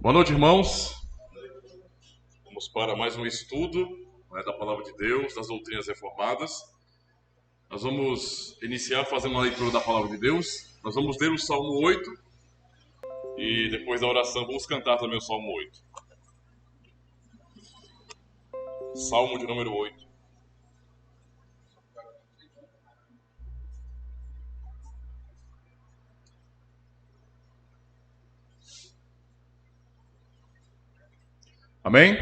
Boa noite, irmãos. Vamos para mais um estudo da Palavra de Deus, das doutrinas reformadas. Nós vamos iniciar fazendo uma leitura da Palavra de Deus. Nós vamos ler o Salmo 8 e depois da oração vamos cantar também o Salmo 8. Salmo de número 8. Amém?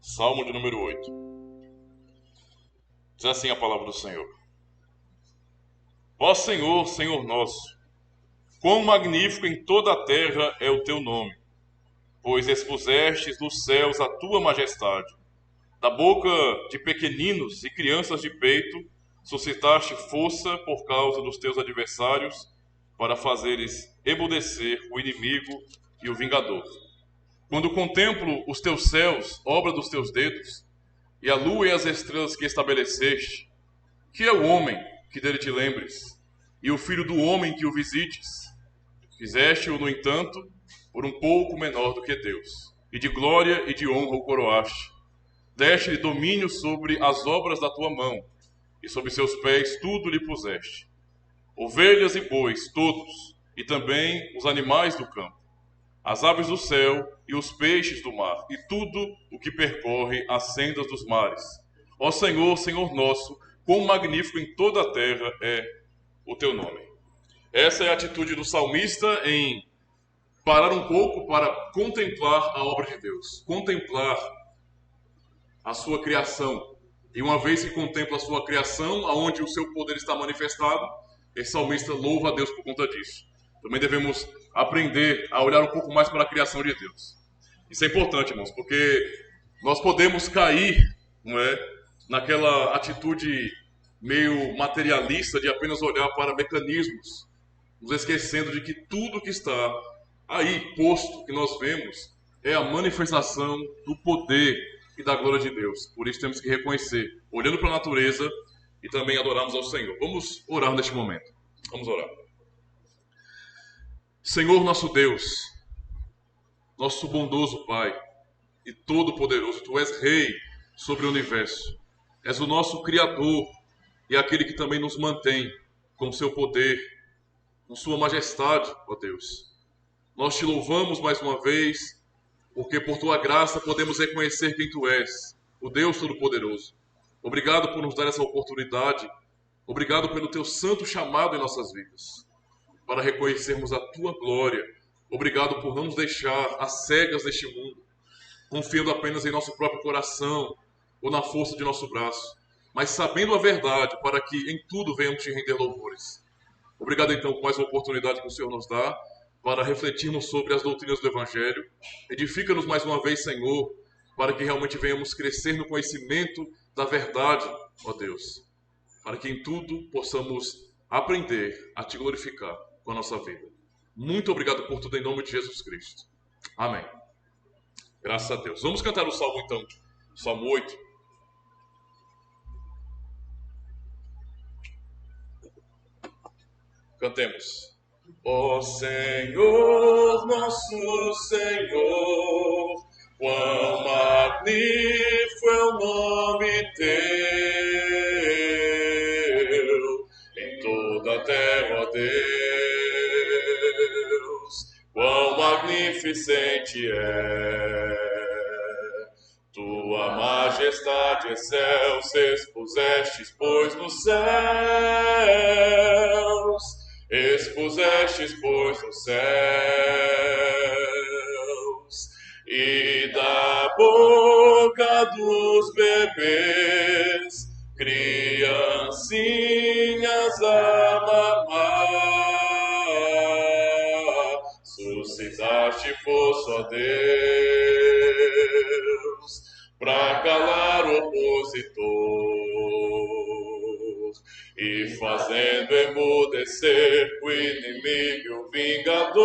Salmo de número 8. Diz assim a palavra do Senhor. Ó Senhor, Senhor nosso, quão magnífico em toda a terra é o teu nome, pois expusestes nos céus a tua majestade. Da boca de pequeninos e crianças de peito, suscitaste força por causa dos teus adversários, para fazeres emudecer o inimigo e o vingador. Quando contemplo os teus céus, obra dos teus dedos, e a lua e as estrelas que estabeleceste, que é o homem que dele te lembres, e o filho do homem que o visites? Fizeste-o, no entanto, por um pouco menor do que Deus, e de glória e de honra o coroaste. Deste-lhe domínio sobre as obras da tua mão, e sob seus pés tudo lhe puseste. Ovelhas e bois, todos, e também os animais do campo, as aves do céu e os peixes do mar, e tudo o que percorre as sendas dos mares. Ó Senhor, Senhor nosso, quão magnífico em toda a terra é o teu nome. Essa é a atitude do salmista em parar um pouco para contemplar a obra de Deus, contemplar a sua criação. E uma vez que contempla a sua criação, aonde o seu poder está manifestado, esse salmista louva a Deus por conta disso. Também devemos aprender a olhar um pouco mais para a criação de Deus. Isso é importante, irmãos, porque nós podemos cair, não é, naquela atitude meio materialista de apenas olhar para mecanismos, nos esquecendo de que tudo que está aí posto, que nós vemos, é a manifestação do poder e da glória de Deus. Por isso temos que reconhecer, olhando para a natureza e também adorarmos ao Senhor. Vamos orar neste momento. Vamos orar. Senhor nosso Deus, nosso bondoso Pai e todo-poderoso, Tu és Rei sobre o universo. És o nosso Criador e aquele que também nos mantém com seu poder, com sua majestade, ó Deus. Nós Te louvamos mais uma vez, porque por Tua graça podemos reconhecer quem Tu és, o Deus Todo-Poderoso. Obrigado por nos dar essa oportunidade. Obrigado pelo Teu santo chamado em nossas vidas, para reconhecermos a Tua glória. Obrigado por não nos deixar às cegas neste mundo, confiando apenas em nosso próprio coração ou na força de nosso braço, mas sabendo a verdade, para que em tudo venhamos Te render louvores. Obrigado então por mais uma oportunidade que o Senhor nos dá para refletirmos sobre as doutrinas do Evangelho. Edifica-nos mais uma vez, Senhor, para que realmente venhamos crescer no conhecimento da verdade, ó Deus, para que em tudo possamos aprender a Te glorificar com a nossa vida. Muito obrigado por tudo em nome de Jesus Cristo. Amém. Graças a Deus. Vamos cantar o Salmo então, Salmo 8. Cantemos. Ó Senhor, nosso Senhor, quão magnífico é o nome Teu, em toda a terra, ó Deus, quão magnificente é. Tua majestade excelsa expusestes, pois nos céus, expusestes, pois nos céus, e da boca dos bebês, criancinhas a mamar, suscitaste força, ó Deus, para calar o opositor, e fazendo emudecer o inimigo e o vingador,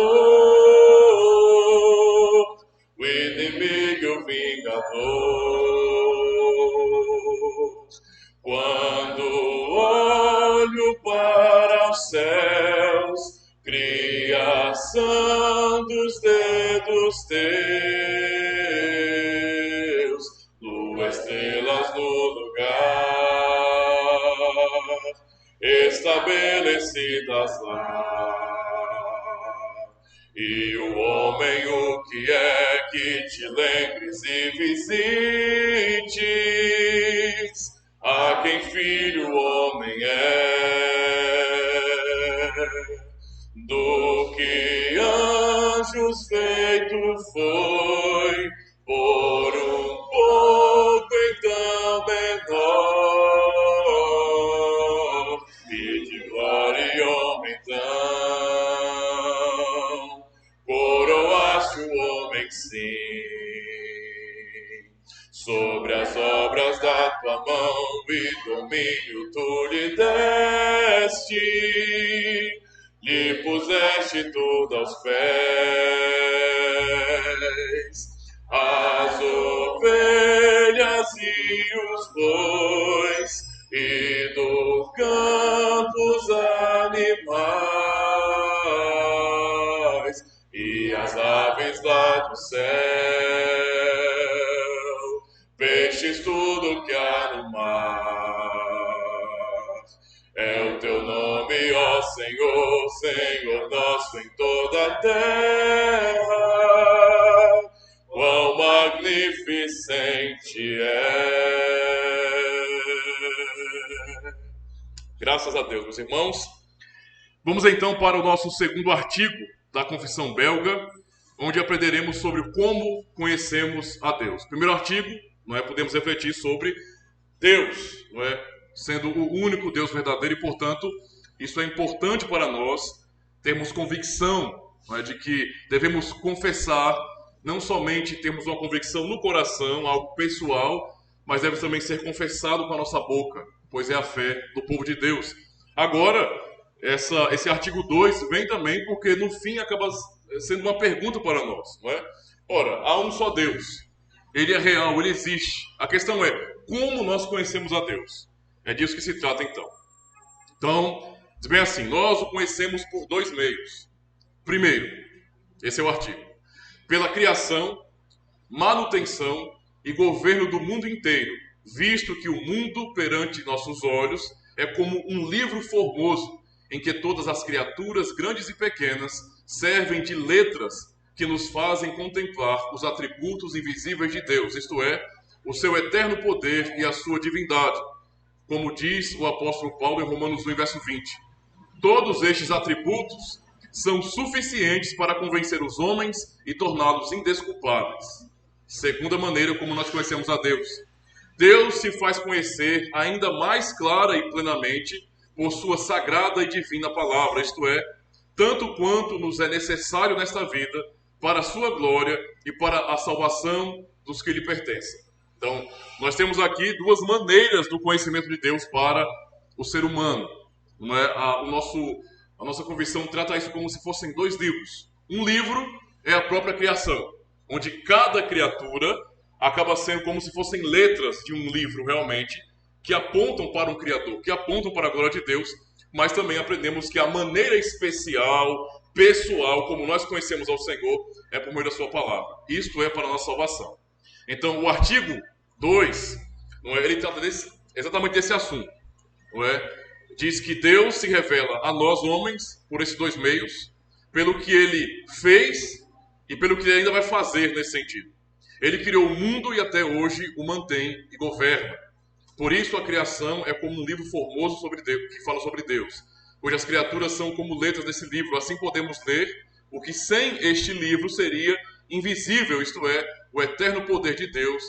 o inimigo e o vingador. Quando olho para os céus, criação dos dedos Teus, estabelecidas lá. E o homem, o que é que te lembres e visites a quem filho o homem é, do que anjos feito foi, por um pouco então menor, e de glória e honra então coroaste o homem sim. Sobre as obras da tua mão e domínio tu lhe deste, lhe puseste tudo aos pés, as ovelhas e os bois, e do campo os animais, e as aves lá do céu, peixes tudo que há no mar. É o teu nome, ó Senhor, Senhor nosso em toda a terra, quão magnificente é. Graças a Deus, meus irmãos. Vamos então para o nosso segundo artigo da Confissão Belga, onde aprenderemos sobre como conhecemos a Deus. Primeiro artigo, podemos refletir sobre Deus, sendo o único Deus verdadeiro, e portanto isso é importante para nós termos convicção, de que devemos confessar, não somente termos uma convicção no coração, algo pessoal, mas deve também ser confessado com a nossa boca, pois é a fé do povo de Deus. Agora, esse artigo 2 vem também porque no fim acaba sendo uma pergunta para nós, Ora, há um só Deus. Ele é real, ele existe. A questão é, como nós conhecemos a Deus? É disso que se trata então. Então, diz bem assim, nós o conhecemos por dois meios. Primeiro, esse é o artigo, pela criação, manutenção e governo do mundo inteiro, visto que o mundo perante nossos olhos é como um livro formoso, em que todas as criaturas, grandes e pequenas, servem de letras que nos fazem contemplar os atributos invisíveis de Deus, isto é, o seu eterno poder e a sua divindade, como diz o apóstolo Paulo em Romanos 1, verso 20. Todos estes atributos são suficientes para convencer os homens e torná-los indesculpáveis. Segunda maneira como nós conhecemos a Deus. Deus se faz conhecer ainda mais clara e plenamente por sua sagrada e divina palavra, isto é, tanto quanto nos é necessário nesta vida, para a sua glória e para a salvação dos que lhe pertencem. Então, nós temos aqui duas maneiras do conhecimento de Deus para o ser humano. A nossa convicção trata isso como se fossem dois livros. Um livro é a própria criação, onde cada criatura acaba sendo como se fossem letras de um livro realmente, que apontam para um Criador, que apontam para a glória de Deus, mas também aprendemos que a maneira especial, pessoal, como nós conhecemos ao Senhor, é por meio da sua palavra. Isto é para a nossa salvação. Então, o artigo 2, ele trata exatamente desse assunto. Diz que Deus se revela a nós, homens, por esses dois meios, pelo que ele fez e pelo que ele ainda vai fazer nesse sentido. Ele criou o mundo e até hoje o mantém e governa. Por isso a criação é como um livro formoso sobre Deus, que fala sobre Deus, cujas criaturas são como letras desse livro. Assim podemos ler o que sem este livro seria invisível, isto é, o eterno poder de Deus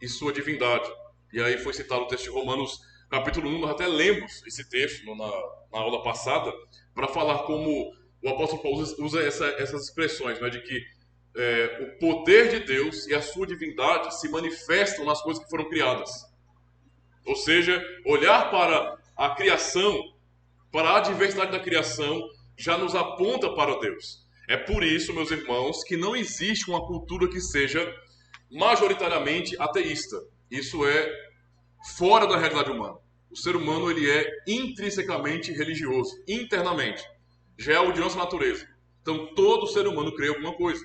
e sua divindade. E aí foi citado o texto de Romanos, capítulo 1, nós até lemos esse texto na aula passada, para falar como o apóstolo Paulo usa essas expressões, de que o poder de Deus e a sua divindade se manifestam nas coisas que foram criadas. Ou seja, olhar para a criação, para a diversidade da criação, já nos aponta para Deus. É por isso, meus irmãos, que não existe uma cultura que seja majoritariamente ateísta. Isso é fora da realidade humana. O ser humano ele é intrinsecamente religioso, internamente. Já é algo de nossa natureza. Então, todo ser humano crê em alguma coisa.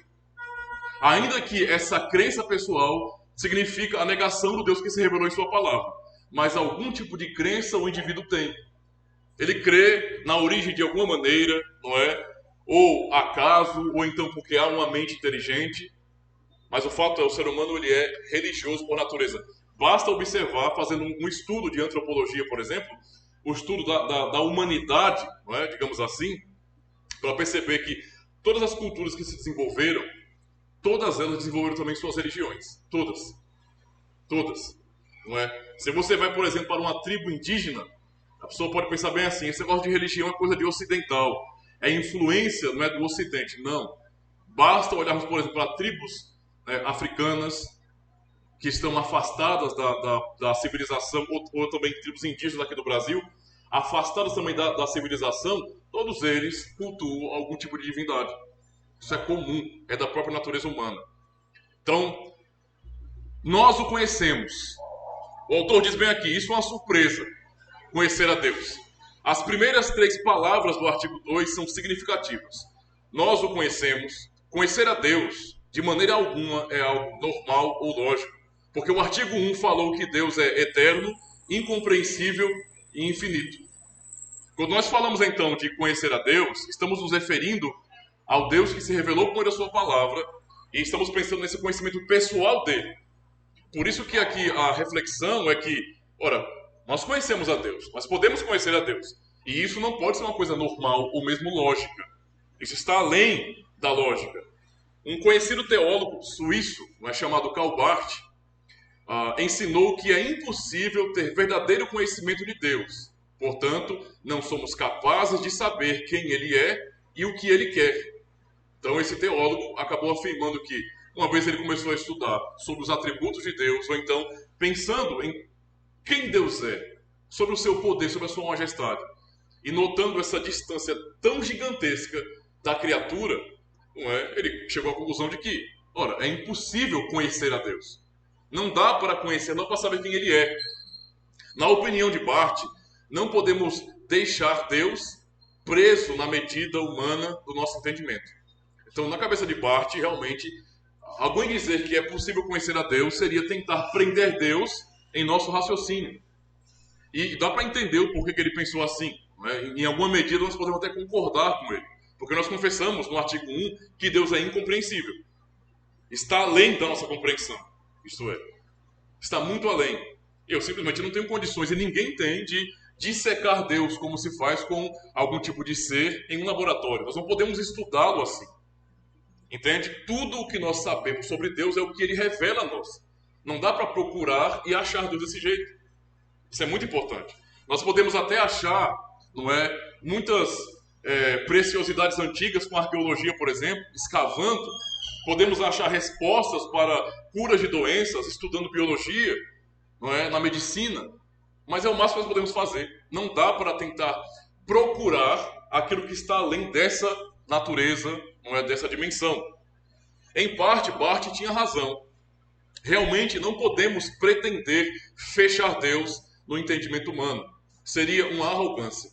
Ainda que essa crença pessoal significa a negação do Deus que se revelou em sua palavra. Mas algum tipo de crença o indivíduo tem. Ele crê na origem de alguma maneira, não é? Ou acaso, ou então porque há uma mente inteligente. Mas o fato é, o ser humano ele é religioso por natureza. Basta observar, fazendo um estudo de antropologia, por exemplo, o estudo da humanidade, não é? Digamos assim, para perceber que todas as culturas que se desenvolveram, todas elas desenvolveram também suas religiões. Todas. Todas. Não é? Se você vai, por exemplo, para uma tribo indígena, a pessoa pode pensar bem assim, esse negócio de religião é coisa de ocidental, é influência, não é do ocidente. Não. Basta olharmos, por exemplo, para tribos africanas que estão afastadas da civilização, ou também tribos indígenas aqui do Brasil, afastadas também da civilização, todos eles cultuam algum tipo de divindade. Isso é comum, é da própria natureza humana. Então, nós o conhecemos. O autor diz bem aqui, isso é uma surpresa, conhecer a Deus. As primeiras 3 palavras do artigo 2 são significativas. Nós o conhecemos. Conhecer a Deus, de maneira alguma, é algo normal ou lógico. Porque o artigo 1 falou que Deus é eterno, incompreensível e infinito. Quando nós falamos então de conhecer a Deus, estamos nos referindo ao Deus que se revelou por meio da sua palavra e estamos pensando nesse conhecimento pessoal dele. Por isso que aqui a reflexão é que, ora, nós conhecemos a Deus, mas podemos conhecer a Deus. E isso não pode ser uma coisa normal ou mesmo lógica. Isso está além da lógica. Um conhecido teólogo suíço, chamado Karl Barth, ensinou que é impossível ter verdadeiro conhecimento de Deus. Portanto, não somos capazes de saber quem Ele é e o que Ele quer. Então, esse teólogo acabou afirmando que, uma vez ele começou a estudar sobre os atributos de Deus, ou então pensando em quem Deus é, sobre o seu poder, sobre a sua majestade, e notando essa distância tão gigantesca da criatura, ele chegou à conclusão de que, ora, é impossível conhecer a Deus. Não dá para conhecer, não para saber quem Ele é. Na opinião de Barth, não podemos deixar Deus preso na medida humana do nosso entendimento. Então, na cabeça de Barth, realmente, alguém dizer que é possível conhecer a Deus seria tentar prender Deus em nosso raciocínio. E dá para entender o porquê que ele pensou assim. Em alguma medida, nós podemos até concordar com ele. Porque nós confessamos no artigo 1 que Deus é incompreensível. Está além da nossa compreensão. Isto é, está muito além. Eu simplesmente não tenho condições, e ninguém tem, de dissecar Deus como se faz com algum tipo de ser em um laboratório. Nós não podemos estudá-lo assim. Entende? Tudo o que nós sabemos sobre Deus é o que Ele revela a nós. Não dá para procurar e achar Deus desse jeito. Isso é muito importante. Nós podemos até achar, muitas preciosidades antigas com arqueologia, por exemplo, escavando. Podemos achar respostas para curas de doenças, estudando biologia, na medicina. Mas é o máximo que nós podemos fazer. Não dá para tentar procurar aquilo que está além dessa natureza, dessa dimensão. Em parte, Barth tinha razão. Realmente não podemos pretender fechar Deus no entendimento humano. Seria uma arrogância.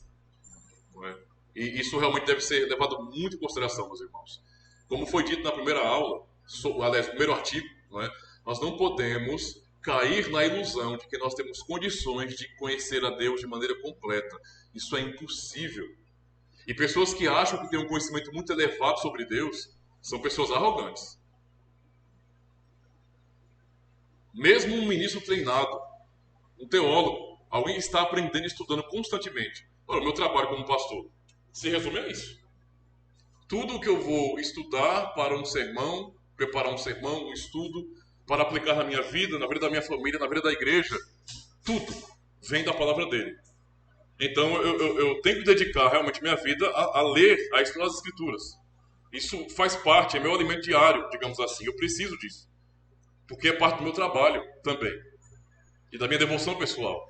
E isso realmente deve ser levado muito em consideração, meus irmãos. Como foi dito na primeira aula, aliás, no primeiro artigo, nós não podemos cair na ilusão de que nós temos condições de conhecer a Deus de maneira completa. Isso é impossível. E pessoas que acham que têm um conhecimento muito elevado sobre Deus são pessoas arrogantes. Mesmo um ministro treinado, um teólogo, alguém que está aprendendo e estudando constantemente. Olha, o meu trabalho como pastor se resume a isso. Tudo o que eu vou estudar para um sermão, preparar um sermão, um estudo, para aplicar na minha vida, na vida da minha família, na vida da igreja, tudo vem da palavra dele. Então eu tenho que dedicar realmente minha vida a ler, a estudar as escrituras. Isso faz parte, é meu alimento diário, digamos assim. Eu preciso disso. Porque é parte do meu trabalho também. E da minha devoção pessoal.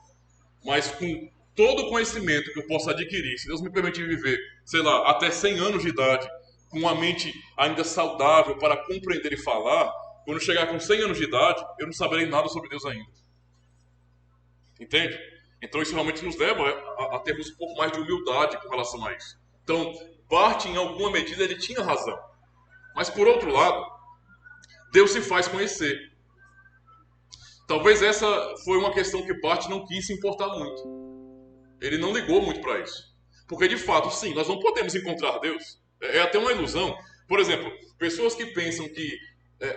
Mas com todo o conhecimento que eu possa adquirir, se Deus me permitir viver, sei lá, até 100 anos de idade, com uma mente ainda saudável para compreender e falar, quando eu chegar com 100 anos de idade, eu não saberei nada sobre Deus ainda. Entende? Então isso realmente nos leva a termos um pouco mais de humildade com relação a isso. Então, Barth, em alguma medida, ele tinha razão. Mas, por outro lado, Deus se faz conhecer. Talvez essa foi uma questão que Barth não quis se importar muito. Ele não ligou muito para isso. Porque, de fato, sim, nós não podemos encontrar Deus. É até uma ilusão. Por exemplo, pessoas que pensam que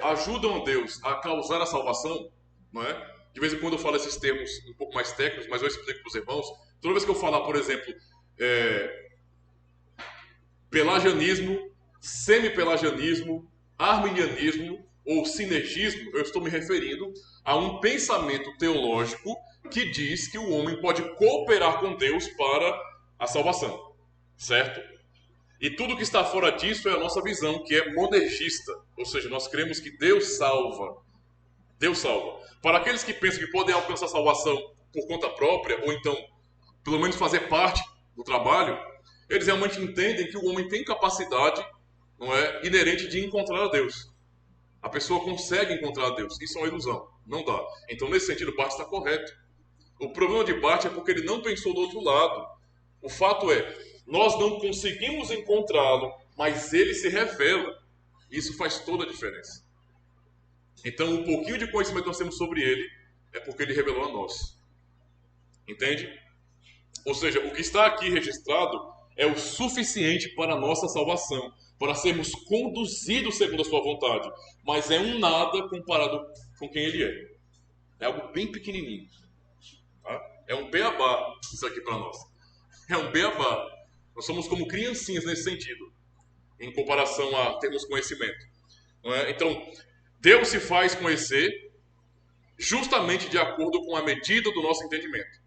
ajudam a Deus a causar a salvação, não é? De vez em quando eu falo esses termos um pouco mais técnicos, mas eu explico para os irmãos. Toda vez que eu falar, por exemplo, pelagianismo, semi-pelagianismo, arminianismo ou sinergismo, eu estou me referindo a um pensamento teológico que diz que o homem pode cooperar com Deus para a salvação, certo? E tudo que está fora disso é a nossa visão, que é monergista, ou seja, nós cremos que Deus salva. Deus salva. Para aqueles que pensam que podem alcançar a salvação por conta própria, ou então, pelo menos fazer parte do trabalho, eles realmente entendem que o homem tem capacidade, não é, inerente de encontrar a Deus. A pessoa consegue encontrar a Deus. Isso é uma ilusão. Não dá. Então, nesse sentido, Barth está correto. O problema de Barth é porque ele não pensou do outro lado. O fato é, nós não conseguimos encontrá-lo, mas ele se revela. Isso faz toda a diferença. Então, um pouquinho de conhecimento que nós temos sobre ele é porque ele revelou a nós. Entende? Ou seja, o que está aqui registrado é o suficiente para a nossa salvação, para sermos conduzidos segundo a sua vontade. Mas é um nada comparado com quem ele é. É algo bem pequenininho. Tá? É um beabá isso aqui para nós. É um beabá. Nós somos como criancinhas nesse sentido, em comparação a termos conhecimento. Não é? Então, Deus se faz conhecer justamente de acordo com a medida do nosso entendimento.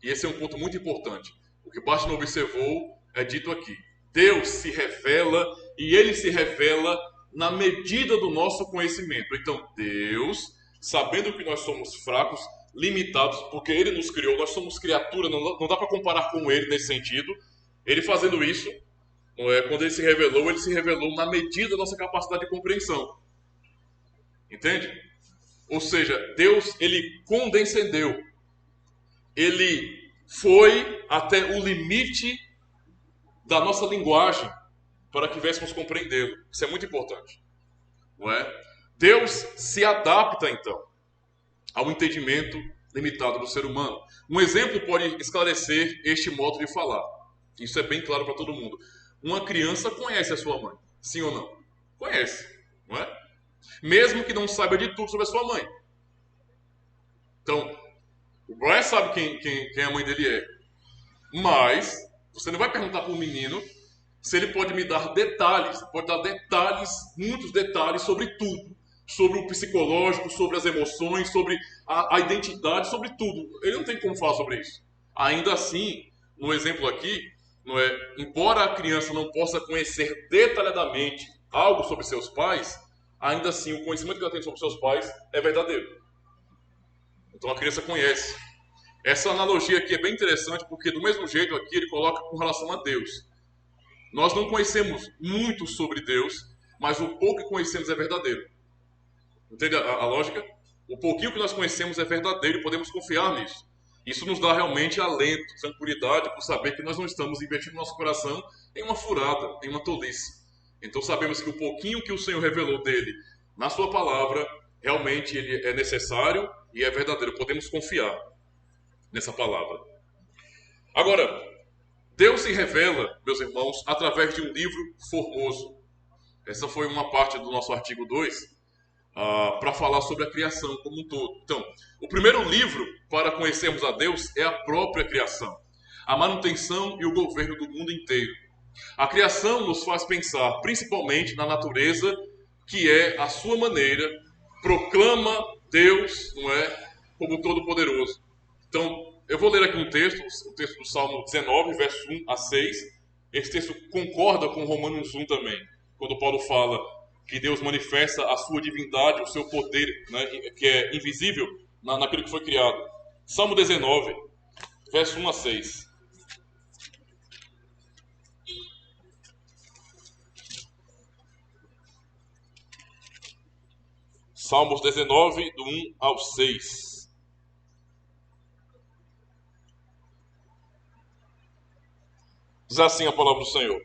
E esse é um ponto muito importante. O que Barth não observou é dito aqui. Deus se revela e ele se revela na medida do nosso conhecimento. Então, Deus, sabendo que nós somos fracos, limitados, porque ele nos criou, nós somos criatura, não dá para comparar com ele nesse sentido. Ele fazendo isso, quando ele se revelou na medida da nossa capacidade de compreensão. Entende? Ou seja, Deus, ele condescendeu. Ele foi até o limite da nossa linguagem para que viéssemos compreendê-lo. Isso é muito importante. Não é? Deus se adapta, então, ao entendimento limitado do ser humano. Um exemplo pode esclarecer este modo de falar. Isso é bem claro para todo mundo. Uma criança conhece a sua mãe, sim ou não? Conhece, não é? Mesmo que não saiba de tudo sobre a sua mãe. Então, o Brian sabe quem a mãe dele é. Mas, você não vai perguntar para um menino se ele pode me dar detalhes. Pode dar detalhes, muitos detalhes sobre tudo. Sobre o psicológico, sobre as emoções, sobre a identidade, sobre tudo. Ele não tem como falar sobre isso. Ainda assim, no exemplo aqui, não é, embora a criança não possa conhecer detalhadamente algo sobre seus pais, ainda assim o conhecimento que ela tem sobre seus pais é verdadeiro. Então a criança conhece. Essa analogia aqui é bem interessante porque do mesmo jeito aqui ele coloca com relação a Deus. Nós não conhecemos muito sobre Deus, mas o pouco que conhecemos é verdadeiro. Entende a lógica? O pouquinho que nós conhecemos é verdadeiro e podemos confiar nisso. Isso nos dá realmente alento, tranquilidade por saber que nós não estamos investindo nosso coração em uma furada, em uma tolice. Então sabemos que o pouquinho que o Senhor revelou dele na sua palavra, realmente ele é necessário e é verdadeiro. Podemos confiar nessa palavra. Agora, Deus se revela, meus irmãos, através de um livro formoso. Essa foi uma parte do nosso artigo 2, para falar sobre a criação como um todo. Então, o primeiro livro para conhecermos a Deus é a própria criação, a manutenção e o governo do mundo inteiro. A criação nos faz pensar principalmente na natureza, que é a sua maneira, proclama Deus, não é, como Todo-Poderoso. Então, eu vou ler aqui um texto, o texto do Salmo 19, verso 1 a 6. Esse texto concorda com Romanos 1 também, quando Paulo fala que Deus manifesta a sua divindade, o seu poder, né, que é invisível naquilo que foi criado. Salmo 19, verso 1 a 6. Salmos 19, do 1 ao 6. Diz assim a palavra do Senhor.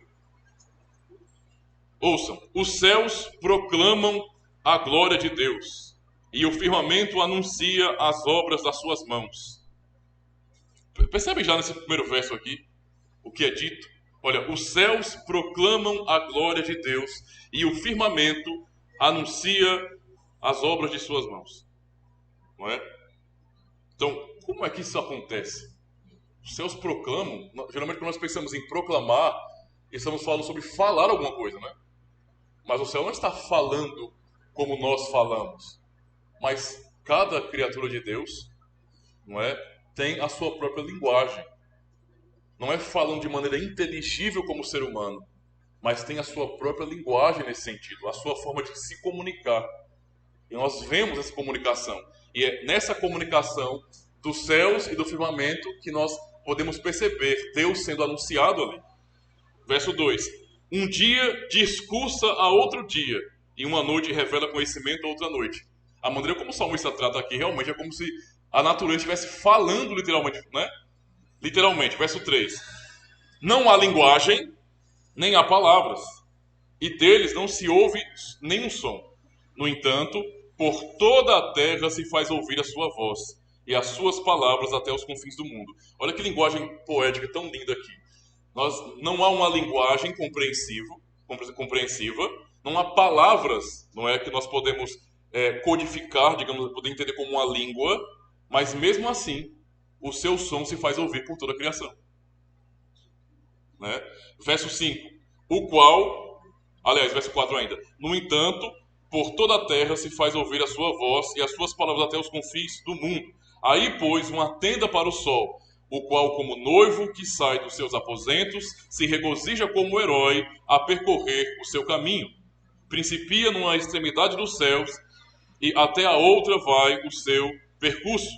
Ouçam, os céus proclamam a glória de Deus, e o firmamento anuncia as obras das suas mãos. Percebe já nesse primeiro verso aqui o que é dito? Olha, os céus proclamam a glória de Deus e o firmamento anuncia as obras de suas mãos. Não é? Então, como é que isso acontece? Os céus proclamam, geralmente quando nós pensamos em proclamar, estamos falando sobre falar alguma coisa, né? Mas o céu não está falando como nós falamos. Mas cada criatura de Deus, não é, tem a sua própria linguagem. Não é falando de maneira inteligível como o ser humano, mas tem a sua própria linguagem nesse sentido, a sua forma de se comunicar. E nós vemos essa comunicação. E é nessa comunicação dos céus e do firmamento que nós podemos perceber Deus sendo anunciado ali. Verso 2. Um dia discursa a outro dia, e uma noite revela conhecimento a outra noite. A maneira como o salmista trata aqui realmente é como se a natureza estivesse falando literalmente, né? Literalmente, verso 3. Não há linguagem, nem há palavras, e deles não se ouve nenhum som. No entanto, por toda a terra se faz ouvir a sua voz, e as suas palavras até os confins do mundo. Olha que linguagem poética tão linda aqui. Não há uma linguagem compreensiva, não há palavras, não é, que nós podemos codificar, digamos, poder entender como uma língua, mas mesmo assim, o seu som se faz ouvir por toda a criação. Né? Verso 5. Verso 4 ainda. No entanto, por toda a terra se faz ouvir a sua voz e as suas palavras até os confins do mundo. Aí, pois, uma tenda para o sol, o qual, como noivo que sai dos seus aposentos, se regozija como herói a percorrer o seu caminho. Principia numa extremidade dos céus e até a outra vai o seu percurso,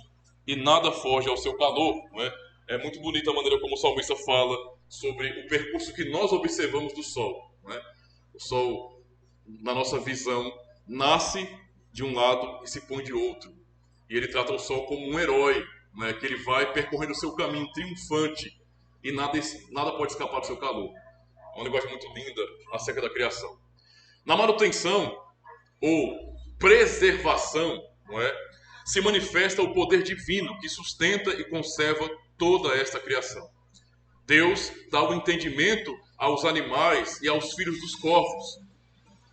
e nada foge ao seu calor. Né? É muito bonita a maneira como o salmista fala sobre o percurso que nós observamos do sol. Né? O sol, na nossa visão, nasce de um lado e se põe de outro. E ele trata o sol como um herói, né? Que ele vai percorrendo o seu caminho triunfante e nada pode escapar do seu calor. É uma linguagem muito linda acerca da criação. Na manutenção ou preservação, não é, se manifesta o poder divino que sustenta e conserva toda esta criação. Deus dá o entendimento aos animais e aos filhos dos corvos,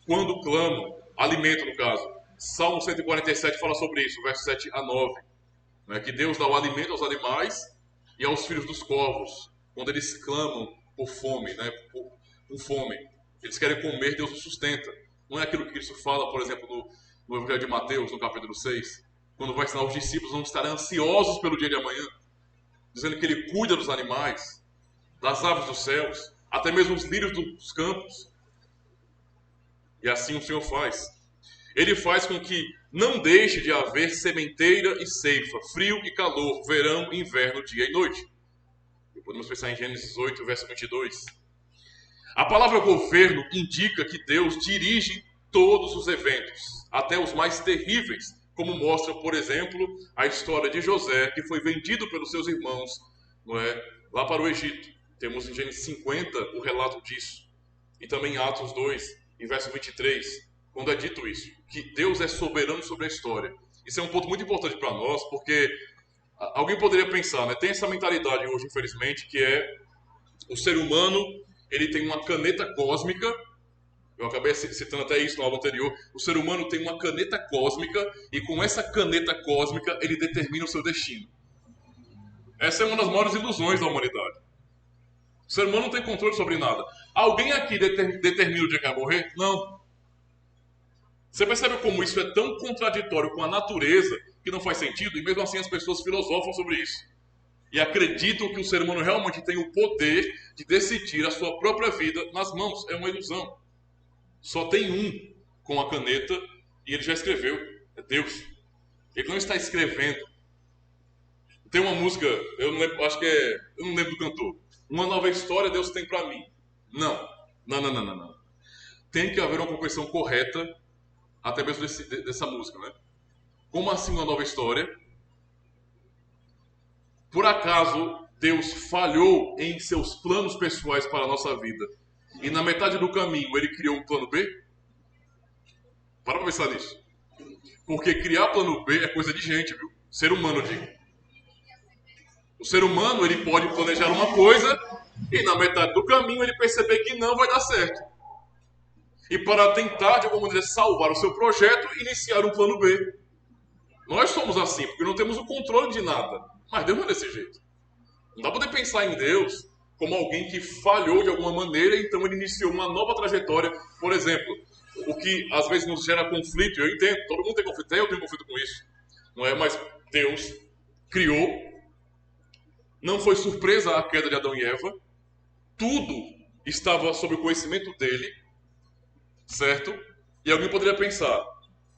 quando clamam, alimento no caso. Salmo 147 fala sobre isso, versos 7 a 9. Né, que Deus dá o alimento aos animais e aos filhos dos corvos, quando eles clamam por fome, né, por fome. Eles querem comer, Deus os sustenta. Não é aquilo que Cristo fala, por exemplo, no Evangelho de Mateus, no capítulo 6, quando vai ensinar os discípulos não estarem ansiosos pelo dia de amanhã, dizendo que Ele cuida dos animais, das aves dos céus, até mesmo os lírios dos campos. E assim o Senhor faz. Ele faz com que não deixe de haver sementeira e ceifa, frio e calor, verão e inverno, dia e noite. E podemos pensar em Gênesis 8, verso 22. A palavra governo indica que Deus dirige todos os eventos, até os mais terríveis, como mostra, por exemplo, a história de José, que foi vendido pelos seus irmãos, não é, lá para o Egito. Temos em Gênesis 50 o relato disso. E também em Atos 2, em verso 23, quando é dito isso, que Deus é soberano sobre a história. Isso é um ponto muito importante para nós, porque alguém poderia pensar, né? Tem essa mentalidade hoje, infelizmente, que é o ser humano, ele tem uma caneta cósmica. Eu acabei citando até isso no álbum anterior. O ser humano tem uma caneta cósmica e com essa caneta cósmica ele determina o seu destino. Essa é uma das maiores ilusões da humanidade. O ser humano não tem controle sobre nada. Alguém aqui determina o dia que vai morrer? Não. Você percebe como isso é tão contraditório com a natureza que não faz sentido? E mesmo assim as pessoas filosofam sobre isso. E acreditam que o ser humano realmente tem o poder de decidir a sua própria vida nas mãos. É uma ilusão. Só tem um com a caneta e ele já escreveu. É Deus. Ele não está escrevendo. Tem uma música, eu não lembro, acho que é, eu não lembro do cantor. Uma nova história Deus tem para mim. Não. Tem que haver uma compreensão correta, até mesmo dessa música, né? Como assim uma nova história? Por acaso Deus falhou em seus planos pessoais para a nossa vida e na metade do caminho ele criou um plano B? Para pensar nisso. Porque criar plano B é coisa de gente, viu? Ser humano, eu digo. O ser humano, ele pode planejar uma coisa e na metade do caminho ele perceber que não vai dar certo. E para tentar, de alguma maneira, salvar o seu projeto, iniciar um plano B. Nós somos assim, porque não temos o controle de nada. Mas Deus não é desse jeito. Não dá para poder pensar em Deus como alguém que falhou de alguma maneira, então ele iniciou uma nova trajetória. Por exemplo, o que às vezes nos gera conflito, eu entendo, todo mundo tem conflito, até eu tenho conflito com isso. Não é? Mas Deus criou, não foi surpresa a queda de Adão e Eva, tudo estava sob o conhecimento dele, certo? E alguém poderia pensar,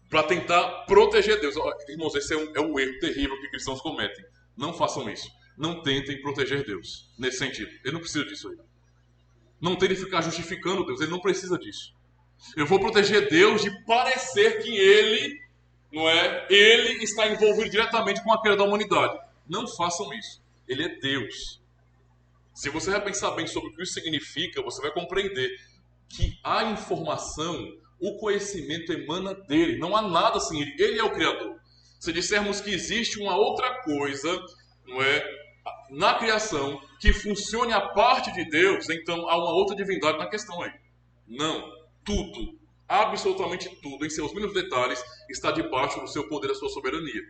para tentar proteger Deus. Irmãos, esse é um erro terrível que cristãos cometem. Não façam isso. Não tentem proteger Deus, nesse sentido. Ele não precisa disso aí. Não tentem ficar justificando Deus, ele não precisa disso. Eu vou proteger Deus de parecer que ele, não é? Ele está envolvido diretamente com a queda da humanidade. Não façam isso. Ele é Deus. Se você vai pensar bem sobre o que isso significa, você vai compreender que a informação, o conhecimento emana dele. Não há nada sem ele. Ele é o Criador. Se dissermos que existe uma outra coisa, não é, na criação, que funcione a parte de Deus, então há uma outra divindade na questão aí. Não. Tudo, absolutamente tudo, em seus mínimos detalhes, está debaixo do seu poder, da sua soberania.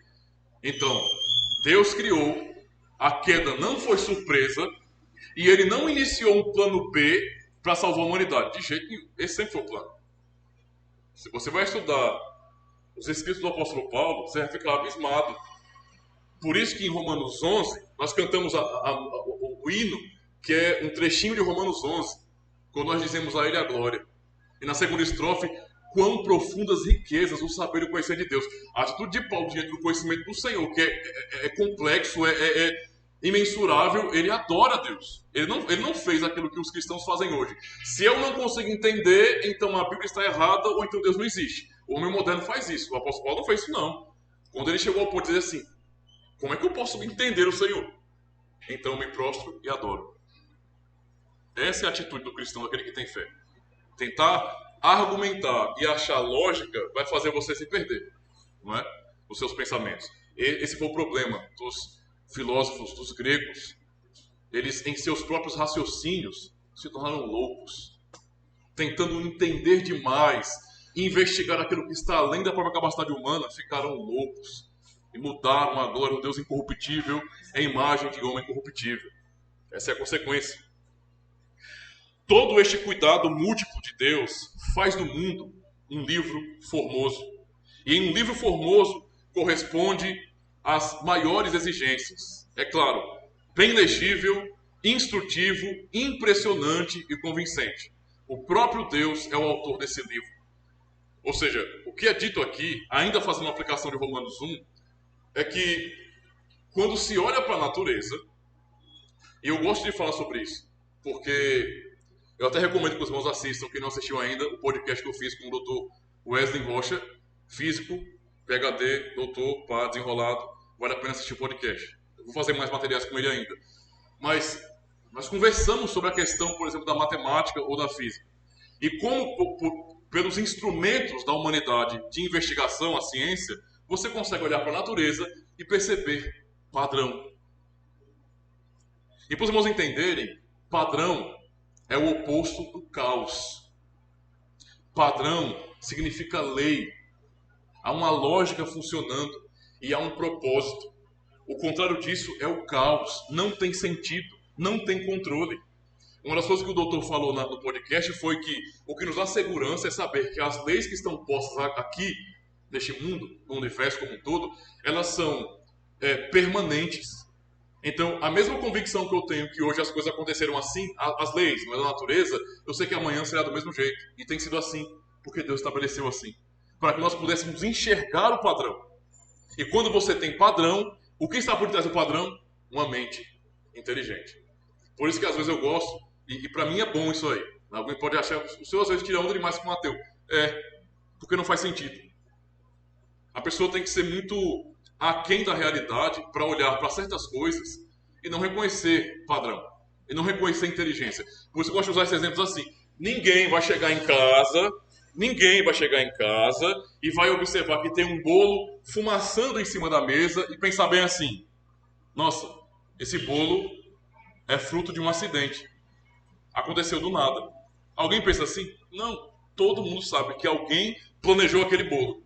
Então, Deus criou, a queda não foi surpresa, e ele não iniciou um plano B para salvar a humanidade. De jeito nenhum. Esse sempre foi o plano. Se você vai estudar os escritos do apóstolo Paulo, você vai ficar abismado. Por isso que em Romanos 11, nós cantamos o hino, que é um trechinho de Romanos 11, quando nós dizemos a ele a glória. E na segunda estrofe, quão profundas riquezas o saber e o conhecer de Deus. A atitude de Paulo diante do conhecimento do Senhor, que é complexo, é imensurável, ele adora a Deus. Ele não fez aquilo que os cristãos fazem hoje. Se eu não consigo entender, então a Bíblia está errada ou então Deus não existe. O homem moderno faz isso. O apóstolo Paulo não fez isso, não. Quando ele chegou ao ponto de dizer assim, como é que eu posso entender o Senhor? Então eu me prostro e adoro. Essa é a atitude do cristão, daquele que tem fé. Tentar argumentar e achar lógica vai fazer você se perder, não é? Os seus pensamentos. Esse foi o problema dos filósofos, dos gregos. Eles, em seus próprios raciocínios, se tornaram loucos, tentando entender demais, investigar aquilo que está além da própria capacidade humana, ficaram loucos e mudaram a glória do Deus incorruptível em imagem de homem corruptível. Essa é a consequência. Todo este cuidado múltiplo de Deus faz do mundo um livro formoso. E em um livro formoso corresponde às maiores exigências. É claro, bem legível, instrutivo, impressionante e convincente. O próprio Deus é o autor desse livro. Ou seja, o que é dito aqui, ainda fazendo uma aplicação de Romanos 1, é que quando se olha para a natureza, e eu gosto de falar sobre isso, porque eu até recomendo que os irmãos assistam, quem não assistiu ainda, o podcast que eu fiz com o Dr. Wesley Rocha, físico, PhD, doutor, pá, desenrolado, vale a pena assistir o podcast. Eu vou fazer mais materiais com ele ainda. Mas nós conversamos sobre a questão, por exemplo, da matemática ou da física. E como, pelos instrumentos da humanidade de investigação, a ciência, você consegue olhar para a natureza e perceber padrão. E para os irmãos entenderem, padrão é o oposto do caos. Padrão significa lei. Há uma lógica funcionando e há um propósito. O contrário disso é o caos. Não tem sentido, não tem controle. Uma das coisas que o doutor falou no podcast foi que o que nos dá segurança é saber que as leis que estão postas aqui, neste mundo, no universo como um todo, elas são permanentes. Então, a mesma convicção que eu tenho que hoje as coisas aconteceram assim, as leis, mas a natureza, eu sei que amanhã será do mesmo jeito. E tem sido assim, porque Deus estabeleceu assim. Para que nós pudéssemos enxergar o padrão. E quando você tem padrão, o que está por trás do padrão? Uma mente inteligente. Por isso que às vezes eu gosto, e para mim é bom isso aí. Alguém pode achar, o senhor às vezes tira onda demais com o ateu. Porque não faz sentido. A pessoa tem que ser muito aquém da realidade para olhar para certas coisas e não reconhecer padrão. E não reconhecer inteligência. Por isso eu gosto de usar esses exemplos assim. Ninguém vai chegar em casa e vai observar que tem um bolo fumaçando em cima da mesa e pensar bem assim: nossa, Esse bolo é fruto de um acidente. Aconteceu do nada. Alguém pensa assim? Não. Todo mundo sabe que alguém planejou aquele bolo.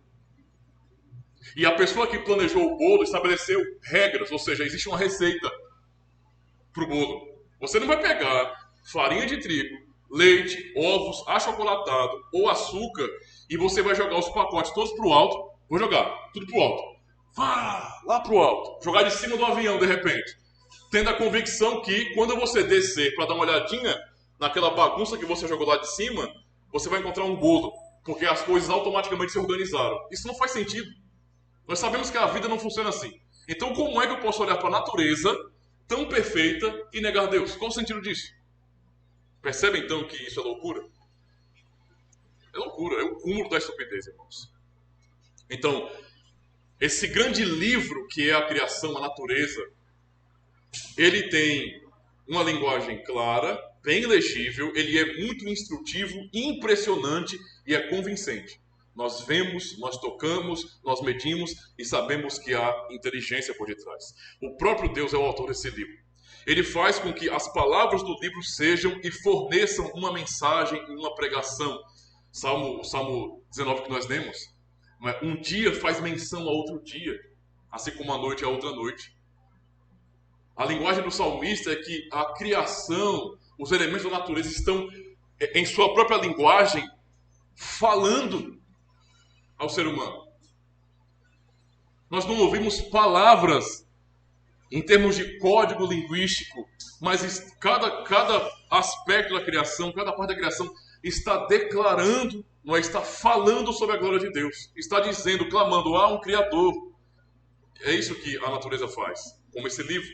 E a pessoa que planejou o bolo estabeleceu regras, ou seja, existe uma receita para o bolo. Você não vai pegar farinha de trigo, leite, ovos, achocolatado ou açúcar e você vai jogar os pacotes todos para o alto. Vou jogar tudo para o alto. Vá lá para o alto. Jogar de cima do avião de repente. Tendo a convicção que quando você descer para dar uma olhadinha naquela bagunça que você jogou lá de cima, você vai encontrar um bolo. Porque as coisas automaticamente se organizaram. Isso não faz sentido. Nós sabemos que a vida não funciona assim. Então como é que eu posso olhar para a natureza tão perfeita e negar Deus? Qual o sentido disso? Percebe então que isso é loucura? É loucura, é o cúmulo da estupidez, irmãos. Então, esse grande livro que é a criação, a natureza, ele tem uma linguagem clara, bem legível, ele é muito instrutivo, impressionante e é convincente. Nós vemos, nós tocamos, nós medimos e sabemos que há inteligência por detrás. O próprio Deus é o autor desse livro. Ele faz com que as palavras do livro sejam e forneçam uma mensagem e uma pregação. Salmo 19 que nós lemos, um dia faz menção a outro dia, assim como a noite a outra noite. A linguagem do salmista é que a criação, os elementos da natureza estão em sua própria linguagem falando ao ser humano. Nós não ouvimos palavras em termos de código linguístico, mas cada aspecto da criação, cada parte da criação está declarando, não é? Está falando sobre a glória de Deus, está dizendo, clamando, há um Criador. É isso que a natureza faz, como esse livro,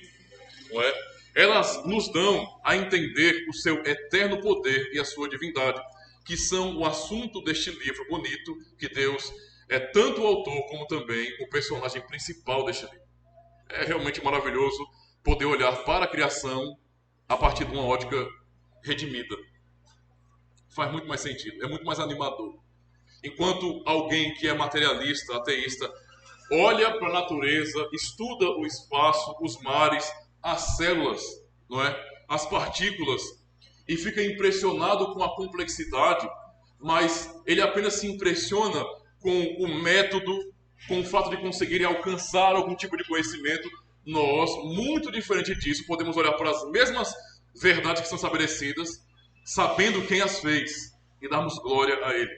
não é? Elas nos dão a entender o seu eterno poder e a sua divindade, que são o assunto deste livro bonito, que Deus é tanto o autor como também o personagem principal deste livro. É realmente maravilhoso poder olhar para a criação a partir de uma ótica redimida. Faz muito mais sentido, é muito mais animador. Enquanto alguém que é materialista, ateísta, olha para a natureza, estuda o espaço, os mares, as células, não é? As partículas, e fica impressionado com a complexidade, mas ele apenas se impressiona com o método, com o fato de conseguirem alcançar algum tipo de conhecimento. Nós, muito diferente disso, podemos olhar para as mesmas verdades que são estabelecidas, sabendo quem as fez e darmos glória a Ele.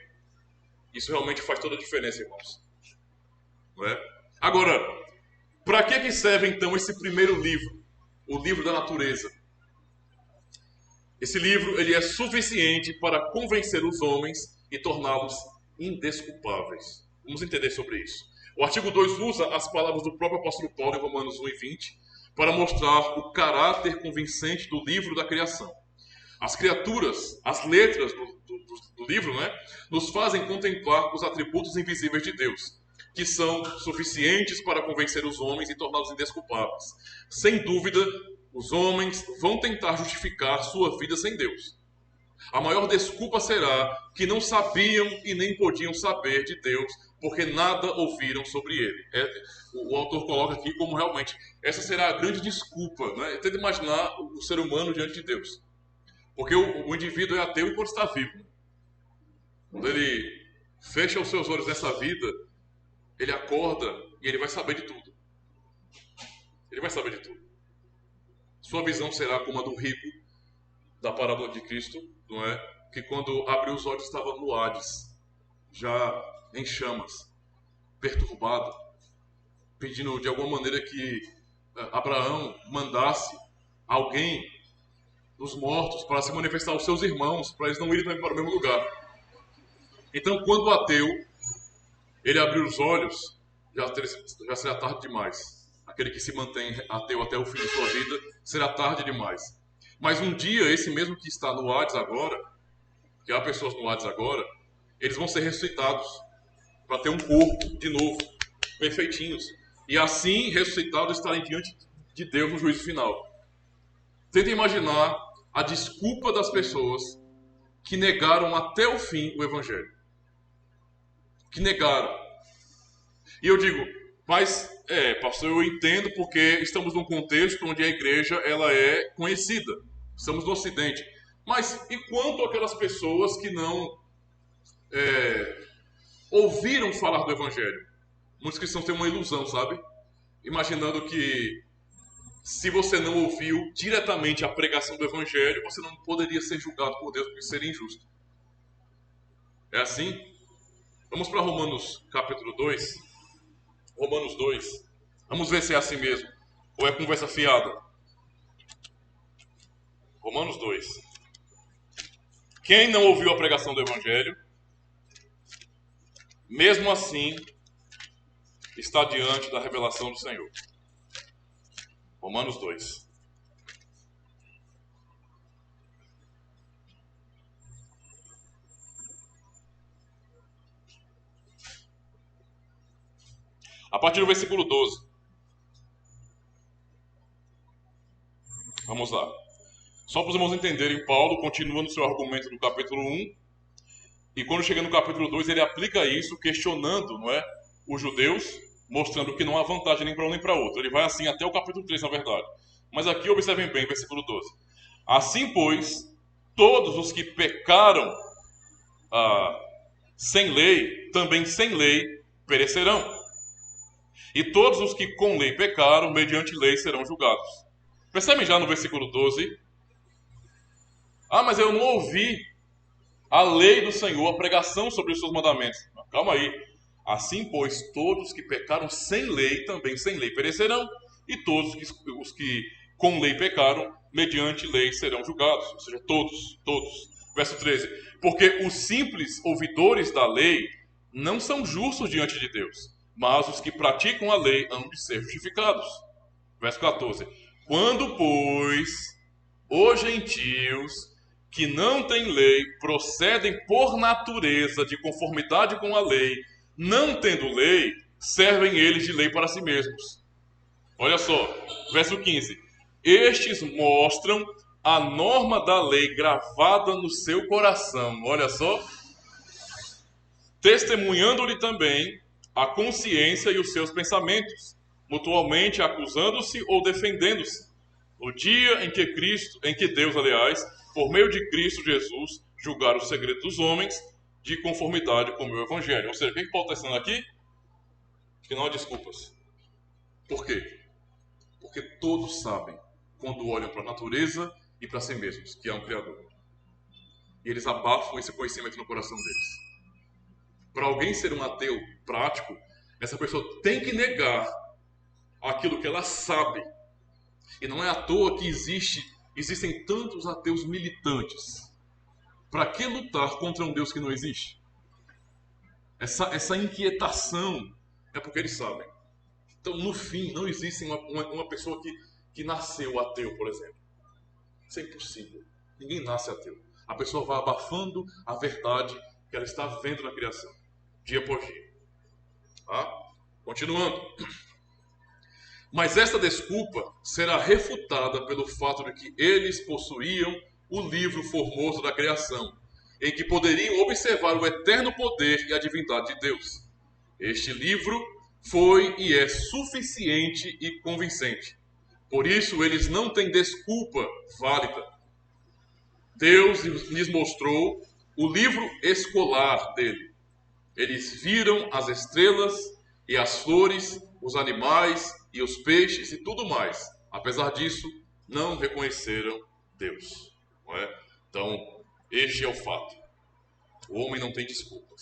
Isso realmente faz toda a diferença, irmãos. Não é? Agora, para que serve então esse primeiro livro, o livro da natureza? Esse livro ele é suficiente para convencer os homens e torná-los indesculpáveis. Vamos entender sobre isso. O artigo 2 usa as palavras do próprio apóstolo Paulo em Romanos 1 e 20 para mostrar o caráter convincente do livro da criação. As criaturas, as letras do livro, né, nos fazem contemplar os atributos invisíveis de Deus, que são suficientes para convencer os homens e torná-los indesculpáveis. Sem dúvida, os homens vão tentar justificar sua vida sem Deus. A maior desculpa será que não sabiam e nem podiam saber de Deus, porque nada ouviram sobre ele. O autor coloca aqui como realmente essa será a grande desculpa, né? Tenta imaginar o ser humano diante de Deus. Porque o indivíduo é ateu enquanto está vivo. Quando ele fecha os seus olhos nessa vida, ele acorda e ele vai saber de tudo. Ele vai saber de tudo. Sua visão será como a do rico da parábola de Cristo, não é? Que quando abriu os olhos estava no Hades, já em chamas, perturbado, pedindo de alguma maneira que Abraão mandasse alguém dos mortos para se manifestar aos seus irmãos, para eles não irem também para o mesmo lugar. Então, quando o ateu ele abriu os olhos, já será tarde demais. Aquele que se mantém ateu até o fim de sua vida, será tarde demais. Mas um dia, esse mesmo que está no Hades agora, que há pessoas no Hades agora, eles vão ser ressuscitados para ter um corpo de novo, perfeitinhos. E assim, ressuscitados, estarem diante de Deus no juízo final. Tenta imaginar a desculpa das pessoas que negaram até o fim o Evangelho. Que negaram. E eu digo, Mas, pastor, eu entendo porque estamos num contexto onde a igreja ela é conhecida. Estamos no Ocidente. Mas e quanto aquelas pessoas que não ouviram falar do Evangelho? Muitos cristãos têm uma ilusão, sabe? Imaginando que se você não ouviu diretamente a pregação do Evangelho, você não poderia ser julgado por Deus porque seria injusto. É assim? Vamos para Romanos capítulo 2. Romanos 2. Vamos ver se é assim mesmo. Ou é conversa fiada. Romanos 2. Quem não ouviu a pregação do Evangelho, mesmo assim, está diante da revelação do Senhor. Romanos 2. A partir do versículo 12. Vamos lá. Só para os irmãos entenderem, Paulo continua no seu argumento do capítulo 1. E quando chega no capítulo 2, ele aplica isso, questionando, não é, os judeus, mostrando que não há vantagem nem para um nem para outro. Ele vai assim até o capítulo 3, na verdade. Mas aqui observem bem, versículo 12. Assim, pois, todos os que pecaram sem lei, também sem lei, perecerão. E todos os que com lei pecaram, mediante lei, serão julgados. Percebem já no versículo 12? Mas eu não ouvi a lei do Senhor, a pregação sobre os seus mandamentos. Calma aí. Assim, pois, todos que pecaram sem lei, também sem lei perecerão. E todos os que com lei pecaram, mediante lei, serão julgados. Ou seja, todos. Verso 13. Porque os simples ouvidores da lei não são justos diante de Deus, mas os que praticam a lei hão de ser justificados. Verso 14. Quando, pois, os gentios que não têm lei procedem por natureza de conformidade com a lei, não tendo lei, servem eles de lei para si mesmos. Olha só, verso 15. Estes mostram a norma da lei gravada no seu coração. Olha só. Testemunhando-lhe também a consciência e os seus pensamentos, mutualmente acusando-se ou defendendo-se. No dia em que Deus, aliás, por meio de Cristo Jesus, julgar os segredos dos homens de conformidade com o meu evangelho. Ou seja, o que Paulo está ensinando aqui? Que não há desculpas. Por quê? Porque todos sabem, quando olham para a natureza e para si mesmos, que há um Criador. E eles abafam esse conhecimento no coração deles. Para alguém ser um ateu prático, essa pessoa tem que negar aquilo que ela sabe. E não é à toa que existem tantos ateus militantes. Para que lutar contra um Deus que não existe? Essa inquietação é porque eles sabem. Então, no fim, não existe uma pessoa que nasceu ateu, por exemplo. Isso é impossível. Ninguém nasce ateu. A pessoa vai abafando a verdade que ela está vendo na criação, dia por dia. Continuando. Mas esta desculpa será refutada pelo fato de que eles possuíam o livro formoso da criação, em que poderiam observar o eterno poder e a divindade de Deus. Este livro foi e é suficiente e convincente. Por isso, eles não têm desculpa válida. Deus lhes mostrou o livro escolar dele. Eles viram as estrelas e as flores, os animais e os peixes e tudo mais. Apesar disso, não reconheceram Deus. Não é? Então, este é o fato. O homem não tem desculpas.